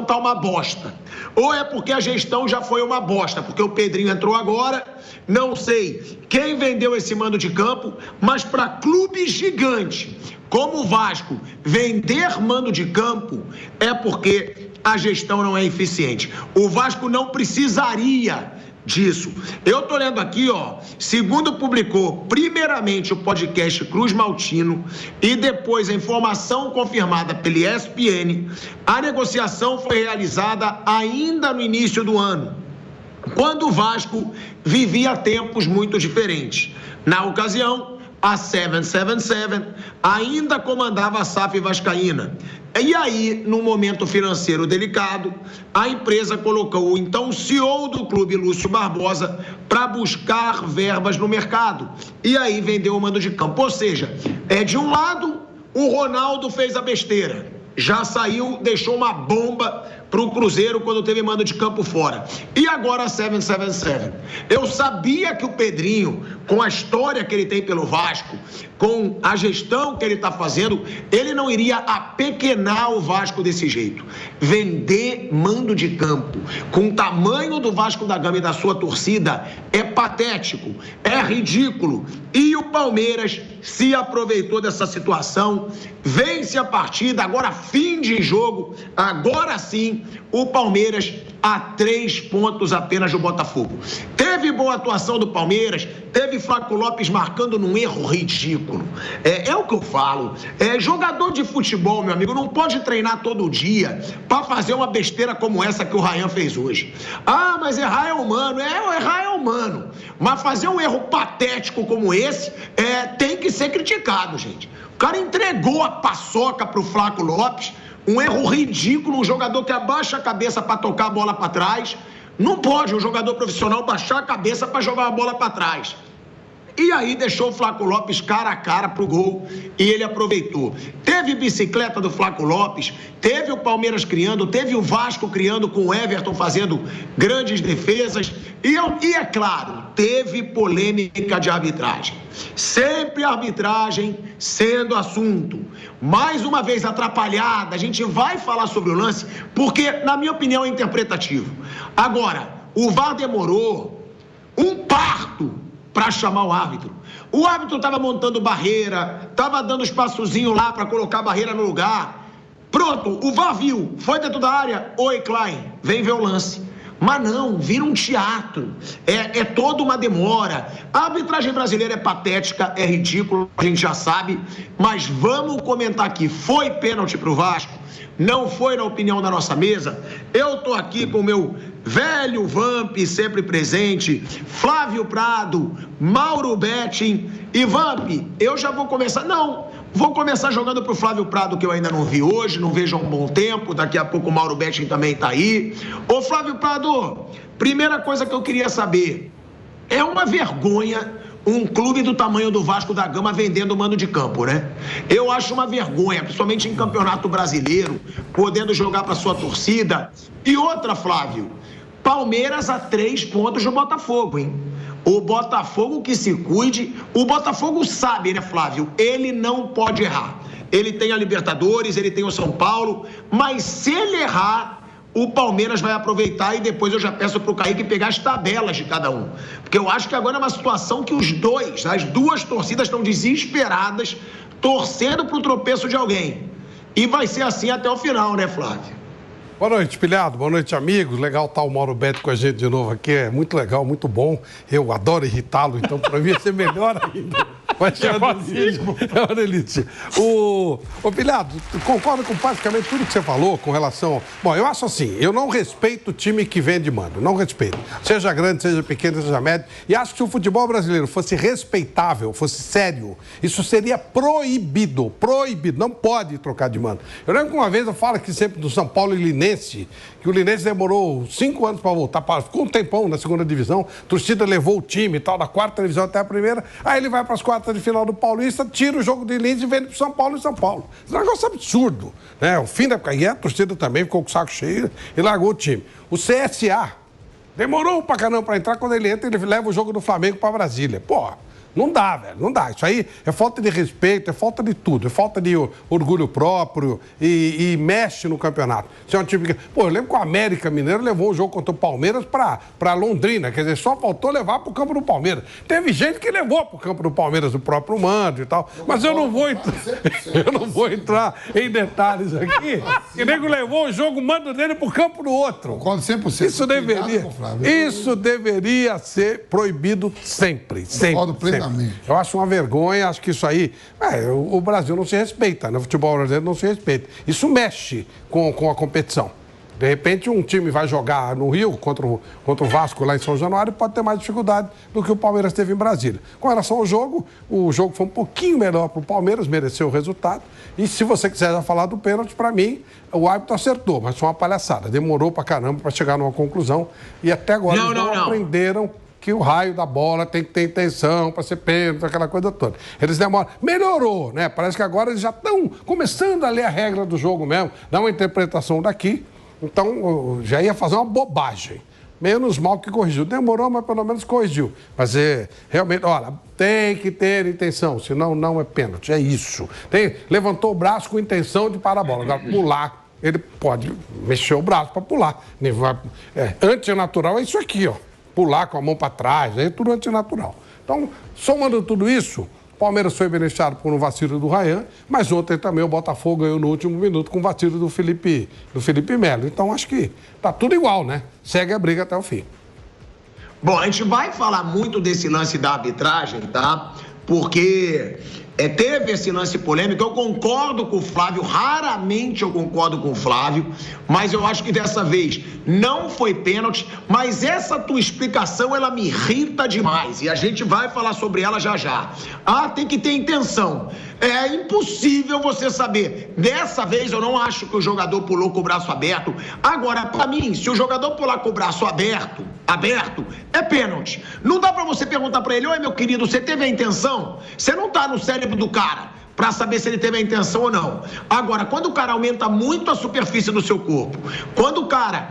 tá uma bosta. Ou é porque a gestão já foi uma bosta, porque o Pedrinho entrou agora, não sei quem vendeu esse mando de campo, mas para clube gigante como o Vasco, vender mando de campo é porque a gestão não é eficiente. O Vasco não precisaria disso. Eu tô lendo aqui, ó, segundo publicou primeiramente o podcast Cruz Maltino e depois a informação confirmada pela ESPN, a negociação foi realizada ainda no início do ano, quando o Vasco vivia tempos muito diferentes. Na ocasião, a 777 ainda comandava a SAF vascaína. E aí, num momento financeiro delicado, a empresa colocou o então CEO do clube, Lúcio Barbosa, para buscar verbas no mercado. E aí vendeu o mando de campo. Ou seja, de um lado, o Ronaldo fez a besteira. Já saiu, deixou uma bomba para o Cruzeiro quando teve mando de campo fora. E agora a 777. Eu sabia que o Pedrinho, com a história que ele tem pelo Vasco, com a gestão que ele está fazendo, ele não iria apequenar o Vasco desse jeito. Vender mando de campo com o tamanho do Vasco da Gama e da sua torcida é patético, é ridículo. E o Palmeiras se aproveitou dessa situação, vence a partida, agora fim de jogo, agora sim, o Palmeiras a 3 pontos apenas do Botafogo. Teve boa atuação do Palmeiras, teve Flaco Lopes marcando num erro ridículo. É o que eu falo. Jogador de futebol, meu amigo, não pode treinar todo dia para fazer uma besteira como essa que o Ryan fez hoje. Ah, mas errar é humano. Errar é humano. Mas fazer um erro patético como esse tem que ser criticado, gente. O cara entregou a paçoca pro Flaco Lopes, um erro ridículo, um jogador que abaixa a cabeça para tocar a bola para trás. Não pode um jogador profissional baixar a cabeça para jogar a bola para trás. E aí deixou o Flaco Lopes cara a cara pro gol e ele aproveitou. Teve bicicleta do Flaco Lopes, teve o Palmeiras criando, teve o Vasco criando com o Everton fazendo grandes defesas e é claro, teve polêmica de arbitragem. Sempre a arbitragem sendo assunto. Mais uma vez atrapalhada, a gente vai falar sobre o lance porque, na minha opinião, é interpretativo. Agora, o VAR demorou um parto para chamar o árbitro. O árbitro estava montando barreira, estava dando espaçozinho lá para colocar a barreira no lugar. Pronto, o VAR viu, foi dentro da área. Oi, Klein, vem ver o lance. Mas não, vira um teatro, é toda uma demora. A arbitragem brasileira é patética, é ridícula, a gente já sabe, mas vamos comentar aqui, foi pênalti pro Vasco? Não foi, na opinião da nossa mesa? Eu tô aqui com o meu velho Vamp, sempre presente, Flávio Prado, Mauro Betting e Vamp, eu já vou começar, vou começar jogando pro Flávio Prado, que eu ainda não vi hoje, não vejo há um bom tempo, daqui a pouco o Mauro Betting também tá aí. Ô Flávio Prado, primeira coisa que eu queria saber, é uma vergonha um clube do tamanho do Vasco da Gama vendendo mando de campo, né? Eu acho uma vergonha, principalmente em campeonato brasileiro, podendo jogar para sua torcida. E outra, Flávio, Palmeiras a 3 pontos do Botafogo, hein? O Botafogo que se cuide. O Botafogo sabe, né, Flávio? Ele não pode errar. Ele tem a Libertadores, ele tem o São Paulo, mas se ele errar, o Palmeiras vai aproveitar e depois eu já peço pro Kaique pegar as tabelas de cada um. Porque eu acho que agora é uma situação que as duas torcidas estão desesperadas, torcendo pro tropeço de alguém. E vai ser assim até o final, né, Flávio? Boa noite, Pilhado. Boa noite, amigos. Legal estar o Mauro Betti com a gente de novo aqui. É muito legal, muito bom. Eu adoro irritá-lo, então para mim vai ser melhor ainda. Vai ser uma delícia. Ô, Pilhado, concordo com praticamente tudo que você falou com relação... Bom, eu acho assim, eu não respeito o time que vende mando, não respeito. Seja grande, seja pequeno, seja médio. E acho que se o futebol brasileiro fosse respeitável, fosse sério, isso seria proibido, não pode trocar de mando. Eu lembro que uma vez eu falo aqui sempre do São Paulo e Linense, que o Linense demorou 5 anos para voltar, ficou um tempão na segunda divisão, a torcida levou o time e tal, da 4ª divisão até a primeira, aí ele vai para as 4ª de final do Paulista, tira o jogo de Linense e vende para São Paulo e São Paulo. Esse negócio é absurdo, né? O fim da época, e a torcida também ficou com o saco cheio e largou o time. O CSA demorou pra caramba para entrar, quando ele entra, ele leva o jogo do Flamengo para Brasília. Pô, Não dá, velho, não dá. Isso aí é falta de respeito, é falta de tudo. É falta de orgulho próprio e mexe no campeonato. Isso é um time que... Pô, eu lembro que o América Mineiro levou o jogo contra o Palmeiras pra Londrina. Quer dizer, só faltou levar pro campo do Palmeiras. Teve gente que levou pro campo do Palmeiras o próprio mando e tal. Mas eu não vou entrar em detalhes aqui. Que nego levou o jogo, o mando dele pro campo do outro. Concordo 100%. Isso deveria ser proibido sempre. Concordo plenamente. Eu acho uma vergonha, acho que isso aí... o Brasil não se respeita, né? O futebol brasileiro não se respeita. Isso mexe com a competição. De repente, um time vai jogar no Rio contra o Vasco lá em São Januário e pode ter mais dificuldade do que o Palmeiras teve em Brasília. Com relação ao jogo, o jogo foi um pouquinho melhor para o Palmeiras, mereceu o resultado. E se você quiser já falar do pênalti, para mim, o árbitro acertou, mas foi uma palhaçada. Demorou pra caramba para chegar numa conclusão. E até agora eles não aprenderam que o raio da bola tem que ter intenção para ser pênalti, aquela coisa toda. Eles demoram. Melhorou, né? Parece que agora eles já estão começando a ler a regra do jogo mesmo, dar uma interpretação daqui. Então, já ia fazer uma bobagem. Menos mal que corrigiu. Demorou, mas pelo menos corrigiu. Mas realmente, olha, tem que ter intenção, senão não é pênalti. É isso. Levantou o braço com intenção de parar a bola. Agora, pular, ele pode mexer o braço para pular. Antinatural é isso aqui, ó. Pular com a mão para trás, é tudo antinatural. Então, somando tudo isso, o Palmeiras foi beneficiado por um vacilo do Ryan, mas ontem também o Botafogo ganhou no último minuto com o vacilo do Felipe Melo. Então, acho que tá tudo igual, né? Segue a briga até o fim. Bom, a gente vai falar muito desse lance da arbitragem, tá? Porque teve esse lance polêmico. Eu concordo com o Flávio, raramente eu concordo com o Flávio, mas eu acho que dessa vez não foi pênalti. Mas essa tua explicação, ela me irrita demais e a gente vai falar sobre ela já já. Tem que ter intenção. É impossível você saber. Dessa vez eu não acho que o jogador pulou com o braço aberto. Agora, pra mim, se o jogador pular com o braço aberto, é pênalti. Não dá pra você perguntar pra ele: oi, meu querido, você teve a intenção? Você não tá no cérebro do cara para saber se ele teve a intenção ou não. Agora, quando o cara aumenta muito a superfície do seu corpo, quando o cara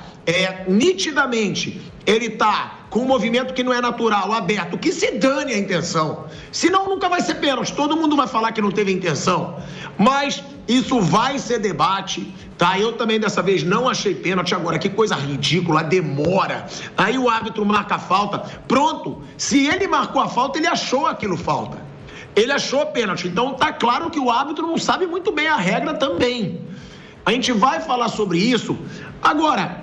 nitidamente ele tá com um movimento que não é natural, aberto, que se dane a intenção. Senão nunca vai ser pênalti. Todo mundo vai falar que não teve a intenção. Mas isso vai ser debate, tá? Eu também dessa vez não achei pênalti. Agora, que coisa ridícula, demora. Aí o árbitro marca a falta. Pronto. Se ele marcou a falta, ele achou aquilo falta. Ele achou pênalti. Então tá claro que o árbitro não sabe muito bem a regra também. A gente vai falar sobre isso. Agora,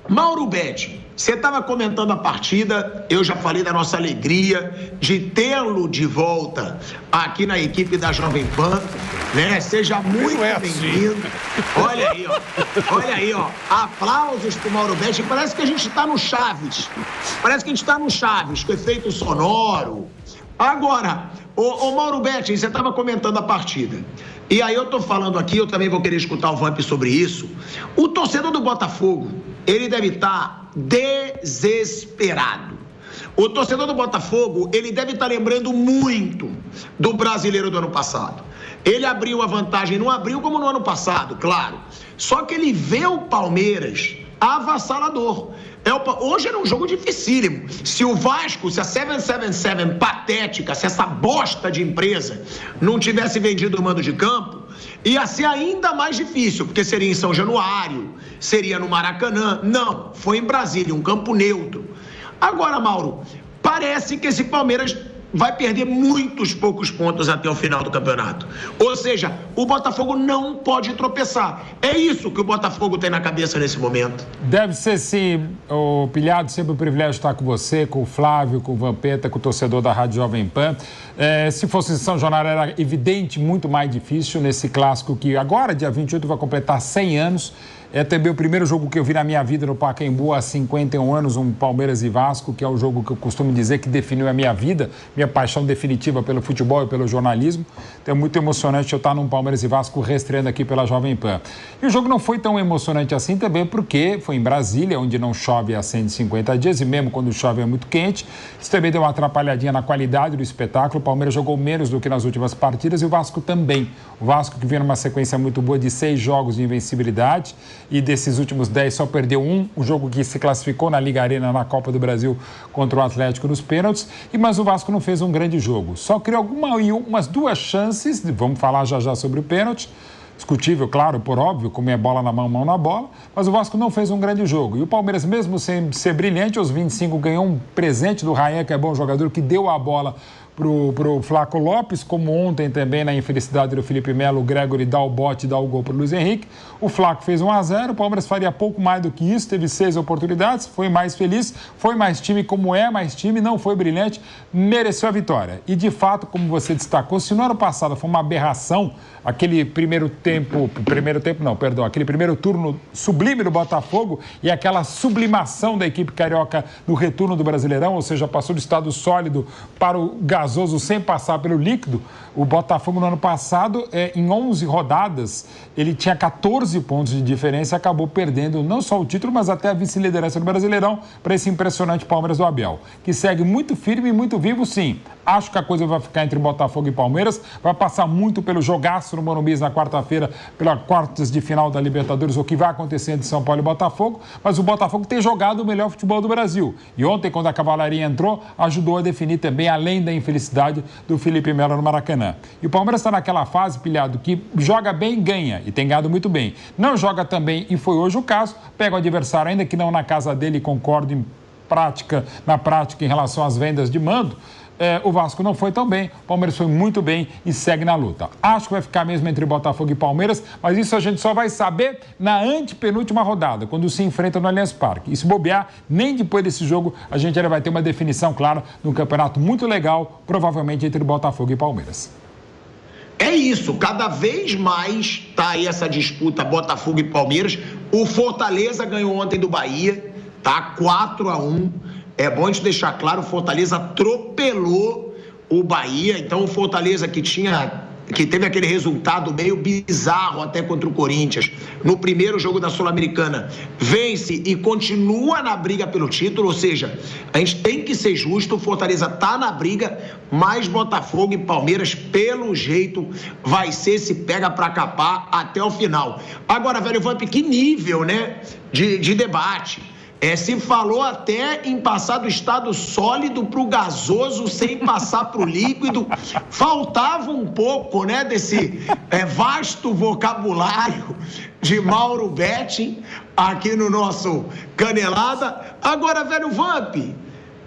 Mauro Betti, você estava comentando a partida, eu já falei da nossa alegria de tê-lo de volta aqui na equipe da Jovem Pan, né? Seja muito bem-vindo. Olha aí, ó. Aplausos pro Mauro Betti. Parece que a gente está no Chaves. Com efeito sonoro. Agora, ô Mauro Betti, você estava comentando a partida. E aí eu tô falando aqui, eu também vou querer escutar o Vamp sobre isso. O torcedor do Botafogo, ele deve estar desesperado. O torcedor do Botafogo, ele deve estar lembrando muito do Brasileiro do ano passado. Ele abriu a vantagem, não abriu como no ano passado, claro. Só que ele vê o Palmeiras avassalador. Hoje era um jogo dificílimo. Se o Vasco, se a 777 patética, se essa bosta de empresa não tivesse vendido o mando de campo, ia ser ainda mais difícil, porque seria em São Januário, seria no Maracanã. Não, foi em Brasília, um campo neutro. Agora, Mauro, parece que esse Palmeiras vai perder muitos poucos pontos até o final do campeonato. Ou seja, o Botafogo não pode tropeçar. É isso que o Botafogo tem na cabeça nesse momento. Deve ser sim, o Pilhado, sempre um privilégio estar com você, com o Flávio, com o Vampeta, com o torcedor da Rádio Jovem Pan. Se fosse em São Januário era evidente, muito mais difícil nesse clássico que agora, dia 28, vai completar 100 anos. É também o primeiro jogo que eu vi na minha vida no Pacaembu há 51 anos, um Palmeiras e Vasco, que é o jogo que eu costumo dizer que definiu a minha vida, minha paixão definitiva pelo futebol e pelo jornalismo. Então é muito emocionante eu estar num Palmeiras e Vasco reestreando aqui pela Jovem Pan. E o jogo não foi tão emocionante assim também porque foi em Brasília, onde não chove há 150 dias, e mesmo quando chove é muito quente. Isso também deu uma atrapalhadinha na qualidade do espetáculo. O Palmeiras jogou menos do que nas últimas partidas e o Vasco também. O Vasco que vinha numa sequência muito boa de 6 jogos de invencibilidade. e desses últimos 10 só perdeu um, o jogo que se classificou na Liga Arena na Copa do Brasil contra o Atlético nos pênaltis, mas o Vasco não fez um grande jogo. Só criou umas 2 chances, vamos falar já sobre o pênalti, discutível, claro, por óbvio, como é bola na mão, mão na bola, mas o Vasco não fez um grande jogo. E o Palmeiras, mesmo sem ser brilhante, aos 25 ganhou um presente do Rayan, que é bom jogador, que deu a bola pro Flaco Lopes, como ontem também na infelicidade do Felipe Melo, o Gregory dá o bote e dá o gol pro Luiz Henrique. O Flaco fez 1-0, o Palmeiras faria pouco mais do que isso, teve 6 oportunidades, foi mais feliz, foi mais time como é mais time, não foi brilhante, mereceu a vitória. E de fato, como você destacou, se no ano passado foi uma aberração, aquele primeiro turno sublime do Botafogo e aquela sublimação da equipe carioca no retorno do Brasileirão, ou seja, passou do estado sólido para o gasoso sem passar pelo líquido. O Botafogo no ano passado, em 11 rodadas, ele tinha 14 pontos de diferença e acabou perdendo não só o título, mas até a vice-liderança do Brasileirão para esse impressionante Palmeiras do Abel, que segue muito firme e muito vivo, sim. Acho que a coisa vai ficar entre Botafogo e Palmeiras, vai passar muito pelo jogaço no Morumbi na quarta-feira, pela quartas de final da Libertadores, o que vai acontecer entre São Paulo e Botafogo, mas o Botafogo tem jogado o melhor futebol do Brasil. E ontem, quando a Cavalaria entrou, ajudou a definir também, além da infelicidade do Felipe Melo no Maracanã. E o Palmeiras está naquela fase, Pilhado, que joga bem e ganha, e tem ganhado muito bem. Não joga também, e foi hoje o caso, pega o adversário, ainda que não na casa dele, concordo na prática em relação às vendas de mando, o Vasco não foi tão bem, o Palmeiras foi muito bem e segue na luta. Acho que vai ficar mesmo entre Botafogo e Palmeiras, mas isso a gente só vai saber na antepenúltima rodada, quando se enfrenta no Allianz Parque. E se bobear, nem depois desse jogo a gente ainda vai ter uma definição clara num campeonato muito legal, provavelmente entre Botafogo e Palmeiras. É isso, cada vez mais tá aí essa disputa Botafogo e Palmeiras. O Fortaleza ganhou ontem do Bahia, tá? 4-1. É bom a gente deixar claro, o Fortaleza atropelou o Bahia. Então o Fortaleza que teve aquele resultado meio bizarro até contra o Corinthians no primeiro jogo da Sul-Americana, vence e continua na briga pelo título. Ou seja, a gente tem que ser justo, o Fortaleza tá na briga, mas Botafogo e Palmeiras, pelo jeito, vai ser se pega pra capar até o final. Agora, velho Vamp, que nível, né, de debate. Se falou até em passar do estado sólido para o gasoso sem passar para o líquido. Faltava um pouco, né, desse vasto vocabulário de Mauro Betting aqui no nosso Canelada. Agora, velho Vamp,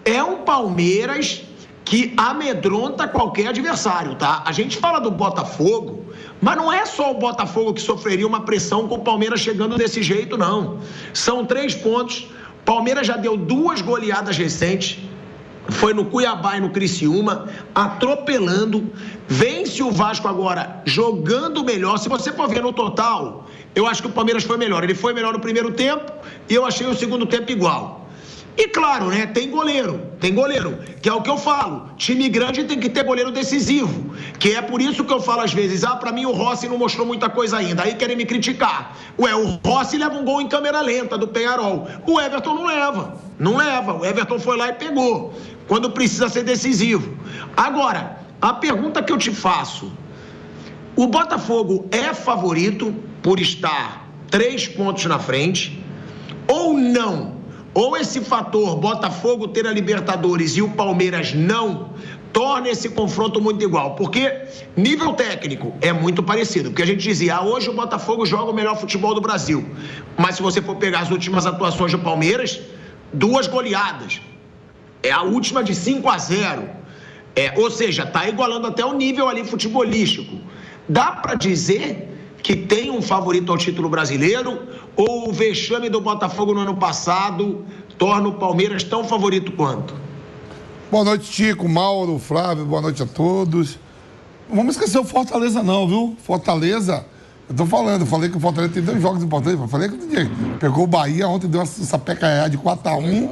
é um Palmeiras que amedronta qualquer adversário, tá? A gente fala do Botafogo, mas não é só o Botafogo que sofreria uma pressão com o Palmeiras chegando desse jeito, não. São 3 pontos. Palmeiras já deu 2 goleadas recentes, foi no Cuiabá e no Criciúma, atropelando, vence o Vasco agora jogando melhor. Se você for ver no total, eu acho que o Palmeiras foi melhor. Ele foi melhor no primeiro tempo e eu achei o segundo tempo igual. E claro, né, tem goleiro, que é o que eu falo, time grande tem que ter goleiro decisivo, que é por isso que eu falo às vezes, pra mim o Rossi não mostrou muita coisa ainda, aí querem me criticar. O Rossi leva um gol em câmera lenta do Peñarol, o Everton não leva, o Everton foi lá e pegou, quando precisa ser decisivo. Agora, a pergunta que eu te faço, o Botafogo é favorito por estar 3 pontos na frente ou não? Ou esse fator Botafogo ter a Libertadores e o Palmeiras não torna esse confronto muito igual? Porque nível técnico é muito parecido. Porque a gente dizia, hoje o Botafogo joga o melhor futebol do Brasil. Mas se você for pegar as últimas atuações do Palmeiras, 2 goleadas. É a última de 5-0. Ou seja, tá igualando até o nível ali futebolístico. Dá para dizer que tem um favorito ao título brasileiro, ou o vexame do Botafogo no ano passado torna o Palmeiras tão favorito quanto? Boa noite, Chico, Mauro, Flávio, boa noite a todos. Não vamos esquecer o Fortaleza não, viu? Fortaleza, eu falei que o Fortaleza tem 2 jogos importantes, eu falei que pegou o Bahia, ontem deu essa pecaia de 4-1,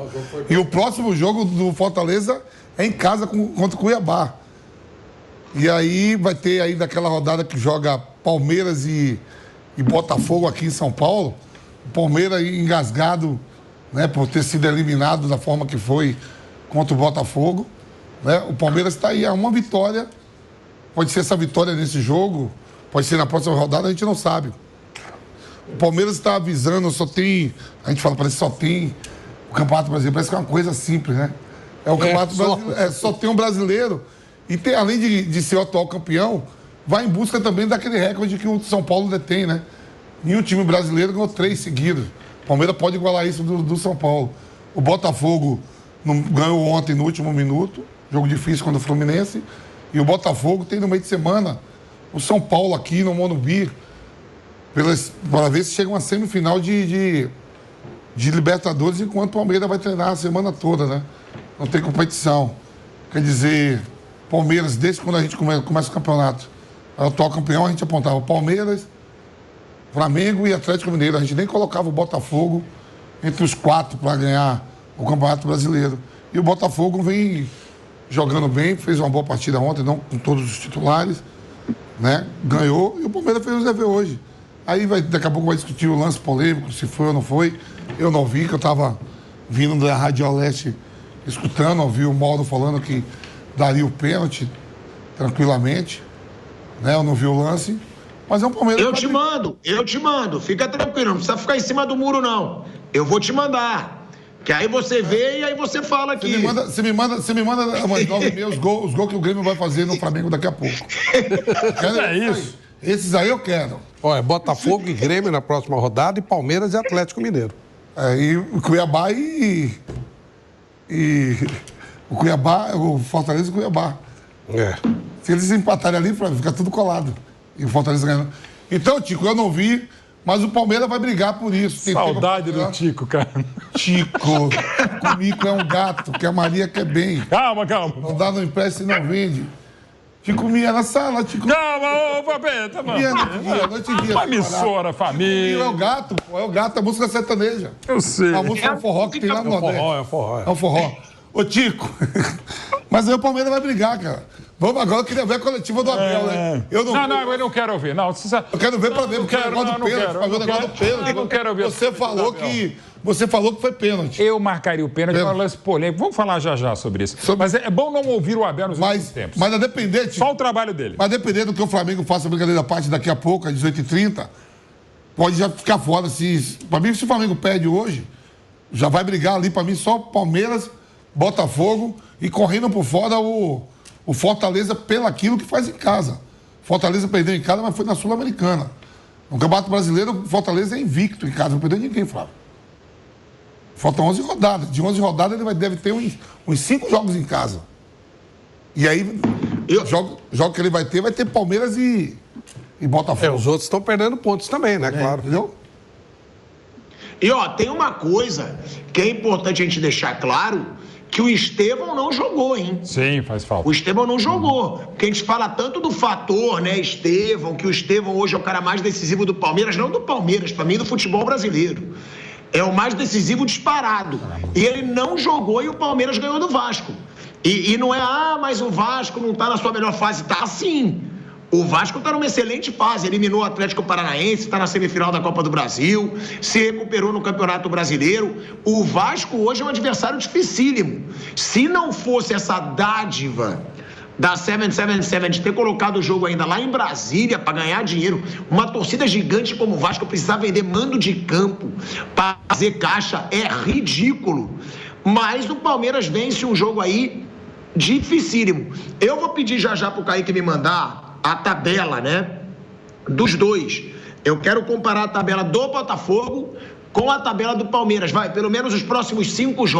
e o próximo jogo do Fortaleza é em casa contra o Cuiabá. E aí vai ter aí daquela rodada que joga Palmeiras e Botafogo aqui em São Paulo. O Palmeiras engasgado, né, por ter sido eliminado da forma que foi contra o Botafogo, né? O Palmeiras está aí a uma vitória. Pode ser essa vitória nesse jogo, pode ser na próxima rodada, a gente não sabe. O Palmeiras está avisando, a gente fala, parece que só tem o Campeonato Brasileiro, parece que é uma coisa simples, né? É o Campeonato Brasileiro, só tem um brasileiro e tem, além de ser o atual campeão, vai em busca também daquele recorde que o São Paulo detém, né? Nenhum time brasileiro ganhou 3 seguidos. O Palmeiras pode igualar isso do São Paulo. O Botafogo ganhou ontem no último minuto, jogo difícil contra o Fluminense, e o Botafogo tem no meio de semana o São Paulo aqui no Morumbi, para ver se chega uma semifinal de Libertadores, enquanto o Palmeiras vai treinar a semana toda, né? Não tem competição. Quer dizer, Palmeiras, desde quando a gente começa o campeonato, o atual campeão, a gente apontava Palmeiras, Flamengo e Atlético Mineiro. A gente nem colocava o Botafogo entre os 4 para ganhar o Campeonato Brasileiro. E o Botafogo vem jogando bem, fez uma boa partida ontem, não com todos os titulares, né? Ganhou, e o Palmeiras fez o dever hoje. Aí daqui a pouco vai discutir o lance polêmico, se foi ou não foi. Eu não vi, que eu estava vindo da Rádio Leste escutando, ouvi o Mauro falando que daria o pênalti tranquilamente, né? Eu não vi o lance, mas é um Palmeiras... Eu te mando, fica tranquilo, não precisa ficar em cima do muro, não. Eu vou te mandar, que aí você vê e aí você fala aqui. Você me manda umas 9h30 os gols que o Grêmio vai fazer no Flamengo daqui a pouco. Isso. Esses aí eu quero. Olha, Botafogo e Grêmio na próxima rodada e Palmeiras e Atlético Mineiro. E o Cuiabá e o Cuiabá, o Fortaleza e o Cuiabá. Se eles empatarem ali, fica tudo colado. E o Fortaleza ganhando. Então, Tico, eu não vi, mas o Palmeiras vai brigar por isso. Saudade do Tico, cara. Tico, o Mico é um gato, que a Maria quer bem. Calma. Não dá no empréstimo e não vende. Tico Mia na sala, Tico. Calma, ô Papeta, mano. Noite e dia. Uma emissora, família. É o gato, pô. É o gato, a música sertaneja. Eu sei. A música é um forró que tem lá no Nordeste. É forró. É um forró. Ô, Tico. Mas aí o Palmeiras vai brigar, cara. Vamos agora, eu queria ver a coletiva do Abel, né? Eu não quero ouvir. Não, eu quero ver pra ver, porque o negócio do pênalti. Pra ver o negócio do pênalti. Eu não quero ouvir. Você falou que foi pênalti. Eu marcaria o pênalti para um lance polêmico. Vamos falar já sobre isso. Mas é bom não ouvir o Abel nos últimos tempos. Mas a depender... Só o trabalho dele. Mas dependendo do que o Flamengo faça a brincadeira da parte daqui a pouco, às 18h30, pode já ficar fora. Pra mim, se o Flamengo perde hoje, já vai brigar ali, pra mim, só Palmeiras, Botafogo e correndo por fora o Fortaleza pelo aquilo que faz em casa. Fortaleza perdeu em casa, mas foi na Sul-Americana. No Campeonato Brasileiro, o Fortaleza é invicto em casa, não perdeu ninguém, Flávio. Faltam 11 rodadas. De 11 rodadas, ele deve ter uns 5 jogos em casa. E aí, jogo que ele vai ter Palmeiras e Botafogo. Os outros estão perdendo pontos também, né? Claro. Entendeu? E, tem uma coisa que é importante a gente deixar claro, que o Estevão não jogou, hein? Sim, faz falta. O Estevão não jogou. Porque a gente fala tanto do fator, né, Estevão, que o Estevão hoje é o cara mais decisivo do Palmeiras, não do Palmeiras, pra mim, do futebol brasileiro. É o mais decisivo disparado. E ele não jogou e o Palmeiras ganhou do Vasco. E não é, mas o Vasco não tá na sua melhor fase. Tá sim. O Vasco tá numa excelente fase. Eliminou o Atlético Paranaense, tá na semifinal da Copa do Brasil, se recuperou no Campeonato Brasileiro. O Vasco hoje é um adversário dificílimo. Se não fosse essa dádiva da 777 de ter colocado o jogo ainda lá em Brasília para ganhar dinheiro, uma torcida gigante como o Vasco precisar vender mando de campo para fazer caixa é ridículo. Mas o Palmeiras vence um jogo aí dificílimo. Eu vou pedir já pro Kaique me mandar a tabela, né, dos dois. Eu quero comparar a tabela do Botafogo com a tabela do Palmeiras. Pelo menos os próximos 5 jogos.